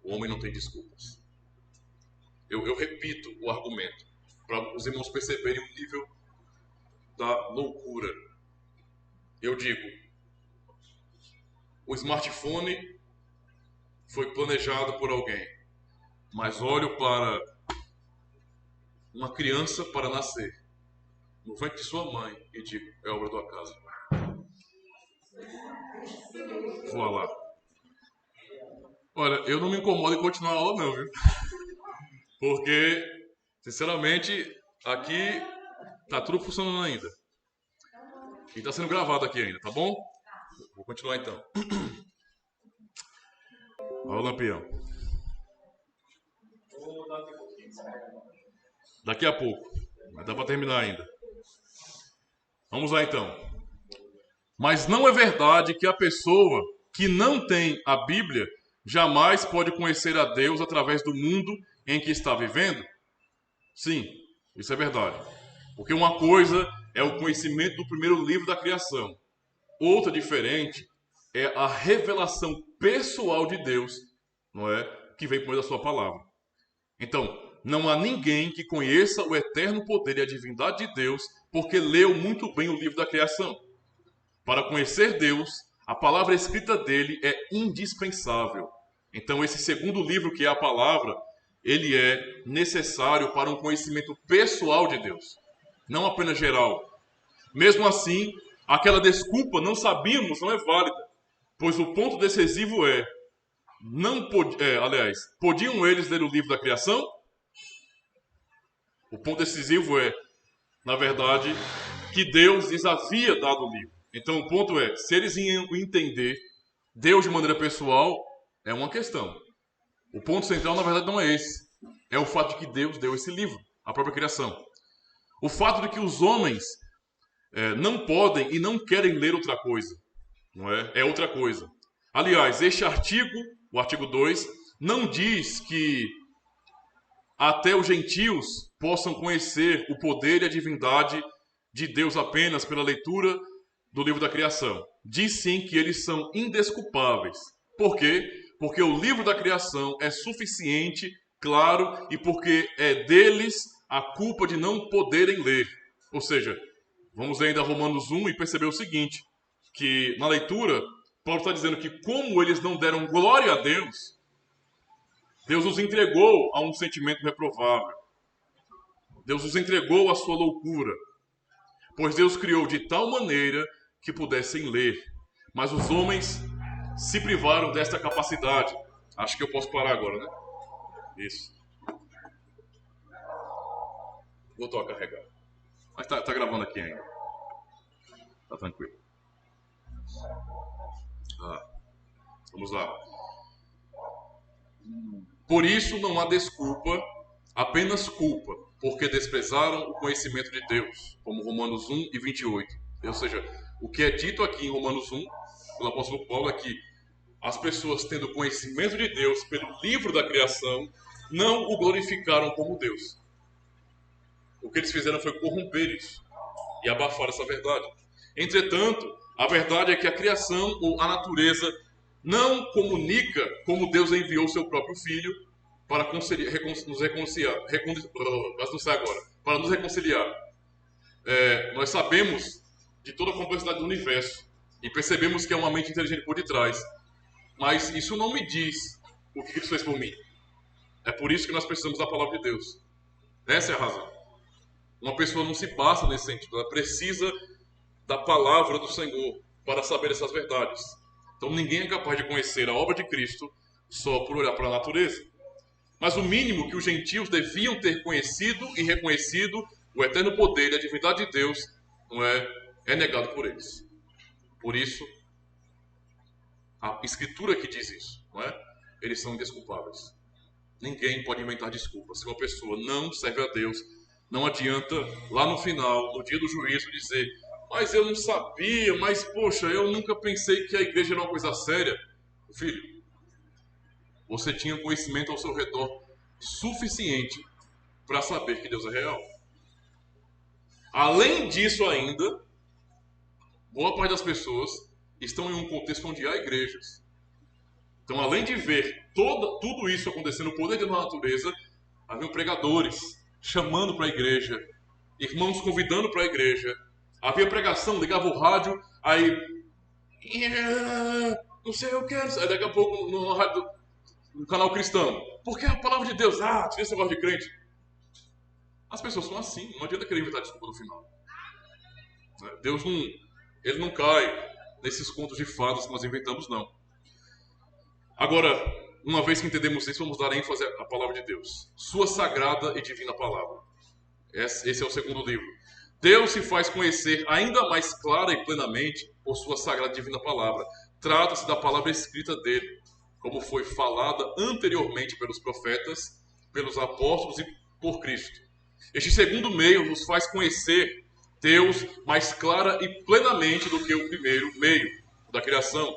O homem não tem desculpas. Eu repito o argumento, para os irmãos perceberem o nível da loucura. Eu digo, o smartphone foi planejado por alguém, mas olho para uma criança para nascer no ventre de sua mãe e digo, é obra do acaso. Vou lá. Olha, eu não me incomodo em continuar a aula não, viu? Porque, sinceramente, aqui tá tudo funcionando ainda. E tá sendo gravado aqui ainda, tá bom? Vou continuar então. Olha o lampião. Daqui a pouco. Mas dá para terminar ainda. Vamos lá então. Mas não é verdade que a pessoa que não tem a Bíblia jamais pode conhecer a Deus através do mundo em que está vivendo? Sim, isso é verdade. Porque uma coisa é o conhecimento do primeiro livro da criação. Outra diferente é a revelação pessoal de Deus, não é? Que vem por meio da sua palavra. Então, não há ninguém que conheça o eterno poder e a divindade de Deus porque leu muito bem o livro da criação. Para conhecer Deus, a palavra escrita dele é indispensável. Então, esse segundo livro, que é a palavra, ele é necessário para um conhecimento pessoal de Deus, não apenas geral. Mesmo assim, aquela desculpa, não sabíamos, não é válida, pois o ponto decisivo é, podiam eles ler o livro da criação? O ponto decisivo é, na verdade, que Deus lhes havia dado o livro. Então o ponto é, se eles iam entender Deus de maneira pessoal, é uma questão. O ponto central, na verdade, não é esse. É o fato de que Deus deu esse livro, a própria criação. O fato de que os homens não podem e não querem ler outra coisa, não é? É outra coisa. Aliás, este artigo, o artigo 2, não diz que até os gentios possam conhecer o poder e a divindade de Deus apenas pela leitura do livro da criação. Diz sim que eles são indesculpáveis. Por quê? Porque o livro da criação é suficiente, claro, e porque é deles a culpa de não poderem ler. Ou seja, vamos ler ainda Romanos 1 e perceber o seguinte, que na leitura, Paulo está dizendo que como eles não deram glória a Deus, Deus os entregou a um sentimento reprovável. Deus os entregou à sua loucura. Pois Deus criou de tal maneira que pudessem ler. Mas os homens se privaram desta capacidade. Acho que eu posso parar agora, né? Isso. Voltou a carregar. Mas tá gravando aqui ainda. Tá tranquilo. Vamos lá. Por isso não há desculpa, apenas culpa, porque desprezaram o conhecimento de Deus, como Romanos 1 e 28. Ou seja, o que é dito aqui em Romanos 1, pelo apóstolo Paulo, é que as pessoas, tendo conhecimento de Deus pelo livro da criação, não o glorificaram como Deus. O que eles fizeram foi corromper isso e abafar essa verdade. Entretanto, a verdade é que a criação ou a natureza não comunica como Deus enviou seu próprio Filho para nos reconciliar. Para nos reconciliar. Nós sabemos de toda a complexidade do universo e percebemos que é uma mente inteligente por detrás. Mas isso não me diz o que Cristo fez por mim. É por isso que nós precisamos da palavra de Deus. Essa é a razão. Uma pessoa não se passa nesse sentido. Ela precisa da palavra do Senhor para saber essas verdades. Então ninguém é capaz de conhecer a obra de Cristo só por olhar para a natureza. Mas o mínimo que os gentios deviam ter conhecido e reconhecido o eterno poder e a divindade de Deus não é negado por eles. Por isso, a Escritura que diz isso, não é? Eles são indesculpáveis. Ninguém pode inventar desculpas. Se uma pessoa não serve a Deus, não adianta lá no final, no dia do juízo, dizer: mas eu não sabia, mas poxa, eu nunca pensei que a igreja era uma coisa séria. Filho, você tinha conhecimento ao seu redor suficiente para saber que Deus é real. Além disso ainda, boa parte das pessoas estão em um contexto onde há igrejas. Então, além de ver tudo isso acontecendo no poder da natureza, haviam pregadores chamando para a igreja, irmãos convidando para a igreja. Havia pregação, ligava o rádio, aí não sei o que, aí daqui a pouco no canal cristão, porque é a palavra de Deus, tira esse negócio de crente. As pessoas são assim, não adianta querer inventar desculpa no final. Deus ele não cai nesses contos de fadas que nós inventamos, não. Agora, uma vez que entendemos isso, vamos dar ênfase à palavra de Deus, sua sagrada e divina palavra. Esse é o segundo livro. Deus se faz conhecer ainda mais clara e plenamente por sua sagrada e divina palavra. Trata-se da palavra escrita dele, como foi falada anteriormente pelos profetas pelos apóstolos e por Cristo. Este segundo meio nos faz conhecer Deus mais clara e plenamente do que o primeiro meio da criação,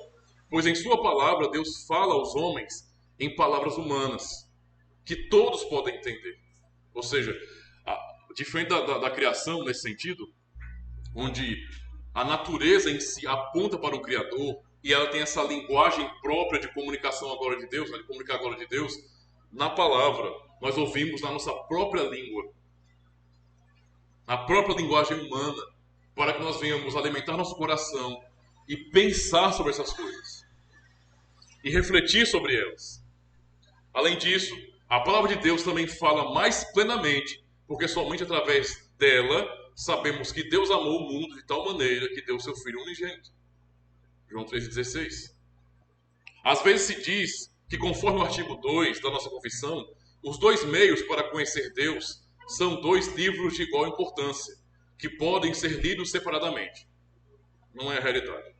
pois em sua palavra Deus fala aos homens em palavras humanas, que todos podem entender. Ou seja, diferente da criação nesse sentido, onde a natureza em si aponta para o Criador e ela tem essa linguagem própria de comunicação à glória de Deus, de comunicar a glória de Deus, na palavra nós ouvimos na nossa própria língua, na própria linguagem humana, para que nós venhamos alimentar nosso coração e pensar sobre essas coisas e refletir sobre elas. Além disso, a palavra de Deus também fala mais plenamente, porque somente através dela sabemos que Deus amou o mundo de tal maneira que deu seu Filho unigênito. João 3,16. Às vezes se diz que, conforme o artigo 2 da nossa confissão, os dois meios para conhecer Deus são dois livros de igual importância, que podem ser lidos separadamente. Não é a realidade.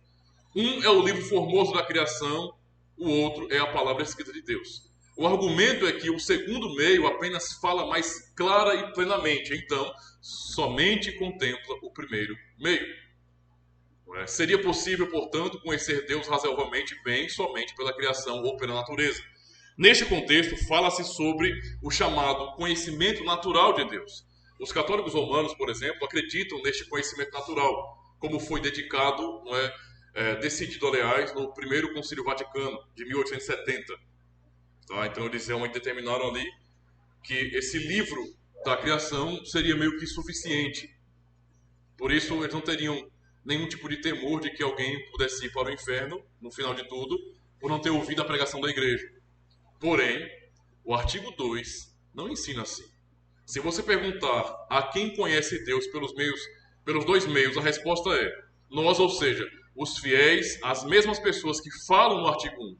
Um é o livro formoso da criação, o outro é a palavra escrita de Deus. O argumento é que o segundo meio apenas fala mais clara e plenamente, então somente contempla o primeiro meio. Seria possível, portanto, conhecer Deus razoavelmente bem somente pela criação ou pela natureza. Neste contexto, fala-se sobre o chamado conhecimento natural de Deus. Os católicos romanos, por exemplo, acreditam neste conhecimento natural, como foi dedicado, decidido, aliás, no primeiro Concílio Vaticano, de 1870. Tá? Então, eles realmente determinaram ali que esse livro da criação seria meio que suficiente. Por isso, eles não teriam nenhum tipo de temor de que alguém pudesse ir para o inferno, no final de tudo, por não ter ouvido a pregação da igreja. Porém, o artigo 2 não ensina assim. Se você perguntar a quem conhece Deus pelos dois meios, a resposta é nós, ou seja, os fiéis, as mesmas pessoas que falam no artigo 1.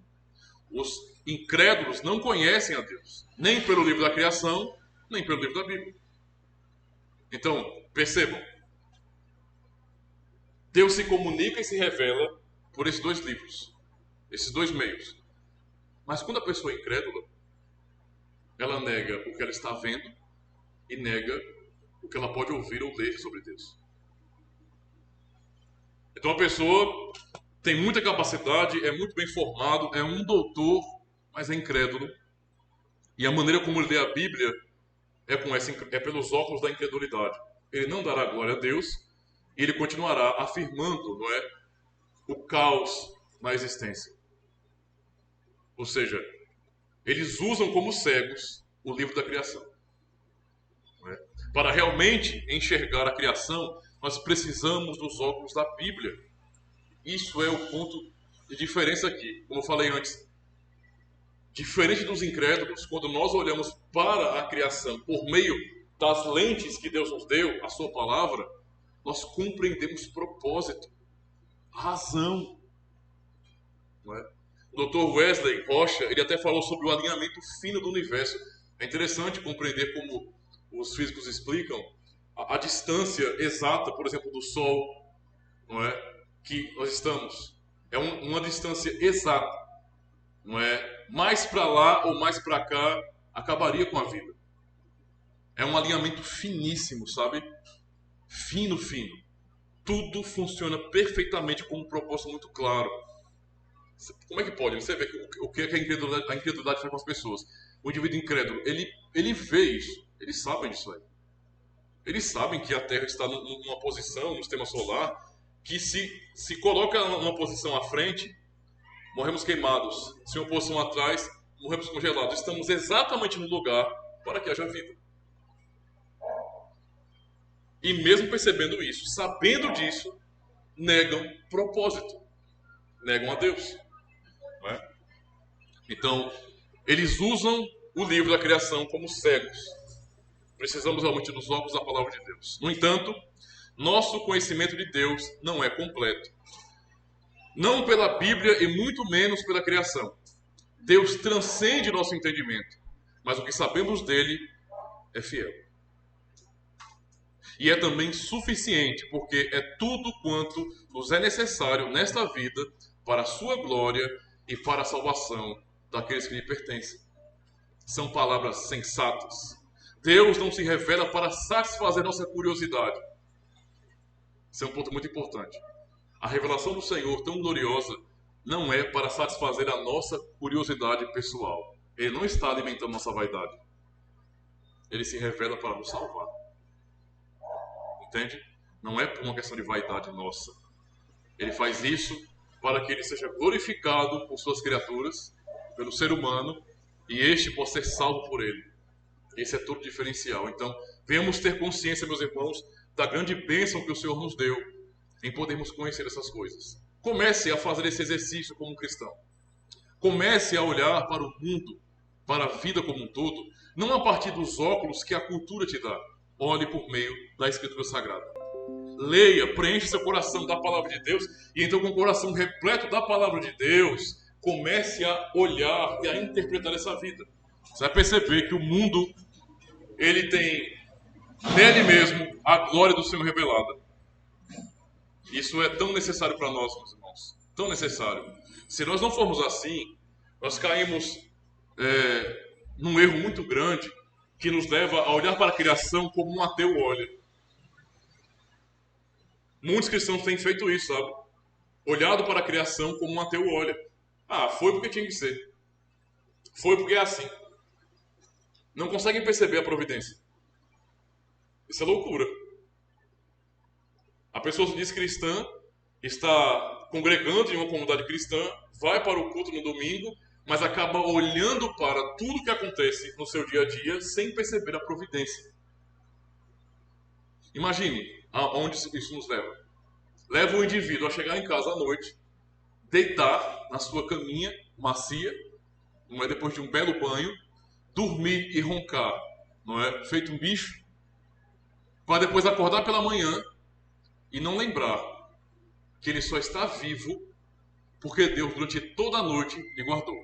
Os incrédulos não conhecem a Deus, nem pelo livro da criação, nem pelo livro da Bíblia. Então, percebam, Deus se comunica e se revela por esses dois livros, esses dois meios. Mas quando a pessoa é incrédula, ela nega o que ela está vendo e nega o que ela pode ouvir ou ler sobre Deus. Então a pessoa tem muita capacidade, é muito bem formado, é um doutor, mas é incrédulo. E a maneira como ele lê a Bíblia é pelos óculos da incredulidade. Ele não dará glória a Deus e ele continuará afirmando, o caos na existência. Ou seja, eles usam como cegos o livro da criação. Para realmente enxergar a criação, nós precisamos dos óculos da Bíblia. Isso é o ponto de diferença aqui. Como eu falei antes, diferente dos incrédulos, quando nós olhamos para a criação por meio das lentes que Deus nos deu, a sua palavra, nós compreendemos propósito, razão. O Dr. Wesley Rocha, ele até falou sobre o alinhamento fino do universo. É interessante compreender como os físicos explicam a distância exata, por exemplo, do Sol, que nós estamos. É uma distância exata. Mais para lá ou mais para cá acabaria com a vida. É um alinhamento finíssimo, sabe? Fino, fino. Tudo funciona perfeitamente com um propósito muito claro. Como é que pode? Você vê o que a incredulidade faz com as pessoas. O indivíduo incrédulo, ele vê isso. Eles sabem disso aí. Eles sabem que a Terra está numa posição no sistema solar que se coloca numa posição à frente, morremos queimados. Se uma posição atrás, morremos congelados. Estamos exatamente no lugar para que haja vida. E mesmo percebendo isso, sabendo disso, negam propósito. Negam a Deus. Então, eles usam o livro da criação como cegos. Precisamos realmente dos óculos da palavra de Deus. No entanto, nosso conhecimento de Deus não é completo. Não pela Bíblia e muito menos pela criação. Deus transcende nosso entendimento, mas o que sabemos dele é fiel. E é também suficiente, porque é tudo quanto nos é necessário nesta vida para a sua glória e para a salvação daqueles que lhe pertencem. são palavras sensatas. Deus não se revela para satisfazer nossa curiosidade. Isso é um ponto muito importante. A revelação do Senhor, tão gloriosa, não é para satisfazer a nossa curiosidade pessoal. Ele não está alimentando nossa vaidade. Ele se revela para nos salvar. Entende? Não é por uma questão de vaidade nossa. Ele faz isso para que ele seja glorificado por suas criaturas, pelo ser humano, e este possa ser salvo por ele. Esse é todo o diferencial. Então, venhamos ter consciência, meus irmãos, da grande bênção que o Senhor nos deu em podermos conhecer essas coisas. Comece a fazer esse exercício como cristão. Comece a olhar para o mundo, para a vida como um todo, não a partir dos óculos que a cultura te dá. Olhe por meio da Escritura Sagrada. Leia, preencha seu coração da palavra de Deus, e então com o coração repleto da palavra de Deus, comece a olhar e a interpretar essa vida. Você vai perceber que o mundo, ele tem nele mesmo a glória do Senhor revelada. Isso é tão necessário para nós, meus irmãos. Tão necessário. Se nós não formos assim, nós caímos num erro muito grande que nos leva a olhar para a criação como um ateu olha. Muitos cristãos têm feito isso, sabe? Olhado para a criação como um ateu olha. Ah, foi porque tinha que ser. Foi porque é assim. Não conseguem perceber a providência. Isso é loucura. A pessoa se diz cristã, está congregando em uma comunidade cristã, vai para o culto no domingo, mas acaba olhando para tudo que acontece no seu dia a dia sem perceber a providência. Imagine aonde isso nos leva. Leva o indivíduo a chegar em casa à noite, deitar na sua caminha macia, não é, depois de um belo banho, dormir e roncar, não é, feito um bicho, para depois acordar pela manhã e não lembrar que ele só está vivo porque Deus durante toda a noite lhe guardou.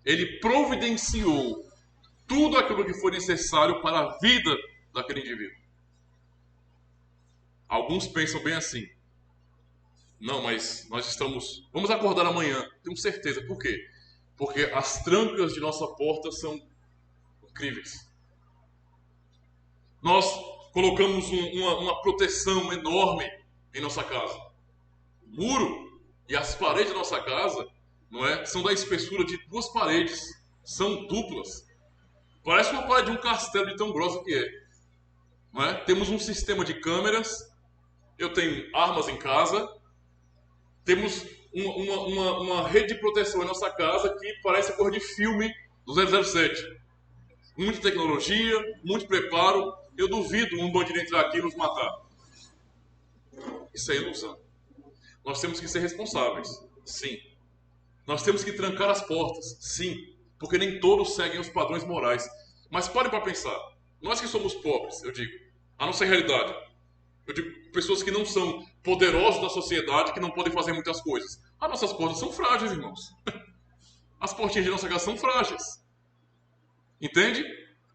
Ele providenciou tudo aquilo que foi necessário para a vida daquele indivíduo. Alguns pensam bem assim. Não, mas nós estamos... Vamos acordar amanhã. Tenho certeza. Por quê? Porque as trancas de nossa porta são incríveis. Nós colocamos uma proteção enorme em nossa casa. O muro e as paredes da nossa casa, não é, são da espessura de 2 paredes. São duplas. Parece uma parede de um castelo de tão grossa que é. Não é? Temos um sistema de câmeras. Eu tenho armas em casa. Temos uma rede de proteção em nossa casa que parece a cor de filme do 007. Muita tecnologia, muito preparo. Eu duvido um bandido entrar aqui e nos matar. Isso é ilusão. Nós temos que ser responsáveis. Sim. Nós temos que trancar as portas. Sim. Porque nem todos seguem os padrões morais. Mas pare para pensar. Nós que somos pobres, eu digo, a nossa realidade. Eu digo, pessoas que não são poderosos da sociedade, que não podem fazer muitas coisas. As nossas portas são frágeis, irmãos. As portinhas de nossa casa são frágeis. Entende?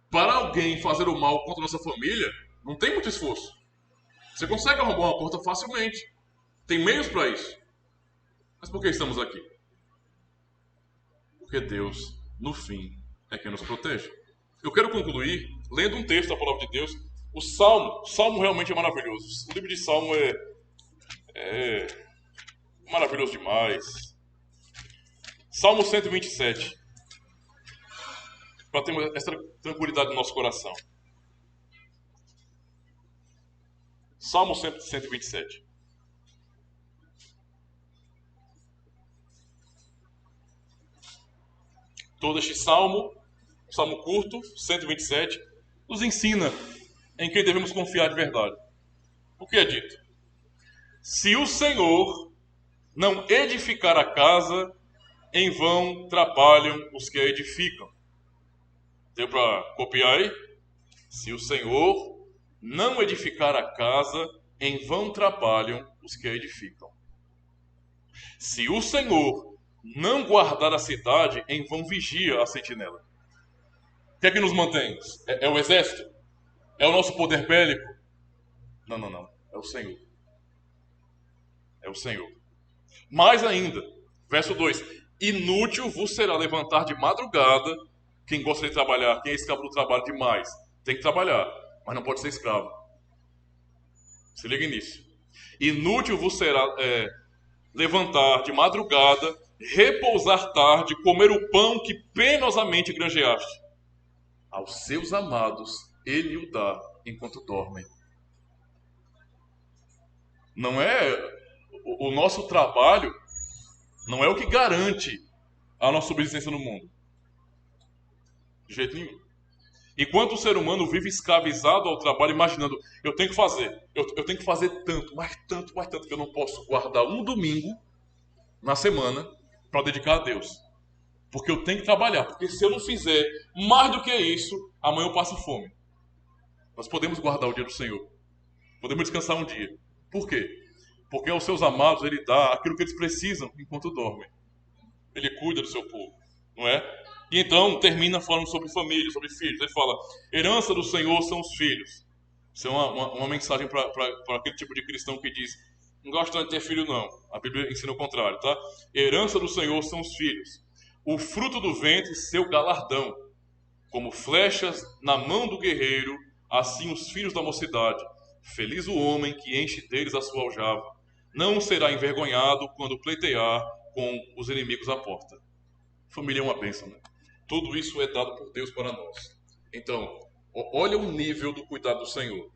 Para alguém fazer o mal contra a nossa família, não tem muito esforço. Você consegue arrombar uma porta facilmente. Tem meios para isso. Mas por que estamos aqui? Porque Deus, no fim, é quem nos protege. Eu quero concluir lendo um texto da palavra de Deus. O Salmo realmente é maravilhoso. O livro de Salmo é maravilhoso demais. Salmo 127. Para termos essa tranquilidade no nosso coração. Salmo 127. Todo este salmo curto, 127, nos ensina em quem devemos confiar de verdade. O que é dito? Se o Senhor não edificar a casa, em vão trabalham os que a edificam. Deu para copiar aí? Se o Senhor não edificar a casa, em vão trabalham os que a edificam. Se o Senhor não guardar a cidade, em vão vigia a sentinela. O que é que nos mantém? É o exército? É o nosso poder bélico? Não. É o Senhor. É o Senhor. Mais ainda, verso 2. Inútil vos será levantar de madrugada, Quem gosta de trabalhar, quem é escravo do trabalho demais, tem que trabalhar, mas não pode ser escravo. Se ligue nisso. Inútil vos será levantar de madrugada, repousar tarde, comer o pão que penosamente granjeaste. Aos seus amados ele o dá enquanto dormem. Não é o nosso trabalho, não é o que garante a nossa subsistência no mundo. De jeito nenhum. Enquanto o ser humano vive escravizado ao trabalho, imaginando, eu tenho que fazer, eu tenho que fazer tanto, mais tanto, mais tanto, que eu não posso guardar um domingo na semana para dedicar a Deus. Porque eu tenho que trabalhar, porque se eu não fizer mais do que isso, amanhã eu passo fome. Nós podemos guardar o dia do Senhor. Podemos descansar um dia. Por quê? Porque aos seus amados ele dá aquilo que eles precisam enquanto dormem. Ele cuida do seu povo, não é? E então termina falando sobre família, sobre filhos. Ele fala, herança do Senhor são os filhos. Isso é uma mensagem para aquele tipo de cristão que diz, não gosto de ter filho não. A Bíblia ensina o contrário, tá? Herança do Senhor são os filhos. O fruto do ventre, seu galardão. Como flechas na mão do guerreiro, assim os filhos da mocidade. Feliz o homem que enche deles a sua aljava. Não será envergonhado quando pleitear com os inimigos à porta. Família é uma bênção, né? Tudo isso é dado por Deus para nós. Então, olha o nível do cuidado do Senhor.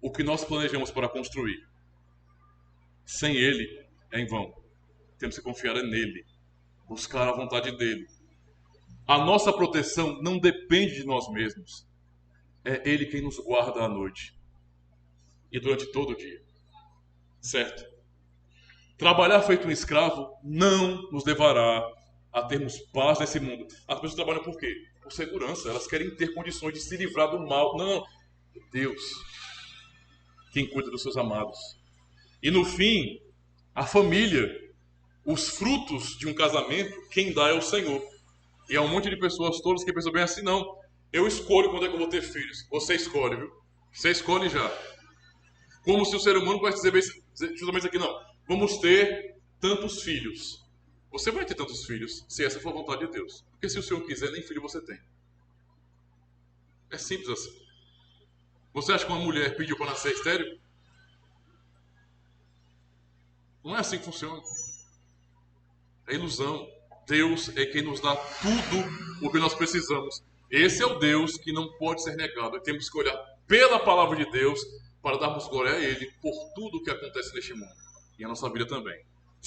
O que nós planejamos para construir, sem Ele, é em vão. Temos que confiar nele, buscar a vontade dele. A nossa proteção não depende de nós mesmos. É Ele quem nos guarda à noite e durante todo o dia. Certo? Trabalhar feito um escravo não nos levará a termos paz nesse mundo. As pessoas trabalham por quê? Por segurança. Elas querem ter condições de se livrar do mal. Não. Deus, quem cuida dos seus amados. E no fim, a família, os frutos de um casamento, quem dá é o Senhor. E há um monte de pessoas todas que pensam bem assim, não. Eu escolho quando é que eu vou ter filhos. Você escolhe, viu? Você escolhe já. Como se o ser humano pudesse dizer justamente aqui, não. Vamos ter tantos filhos. Você vai ter tantos filhos se essa for a vontade de Deus. Porque se o Senhor quiser, nem filho você tem. É simples assim. Você acha que uma mulher pediu para nascer estéril? Não é assim que funciona. É ilusão. Deus é quem nos dá tudo o que nós precisamos. Esse é o Deus que não pode ser negado. E temos que olhar pela palavra de Deus para darmos glória a Ele por tudo o que acontece neste mundo. E a nossa vida também.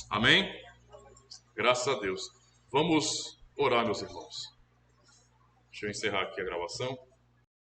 Amém? Graças a Deus. Vamos orar, meus irmãos. Deixa eu encerrar aqui a gravação.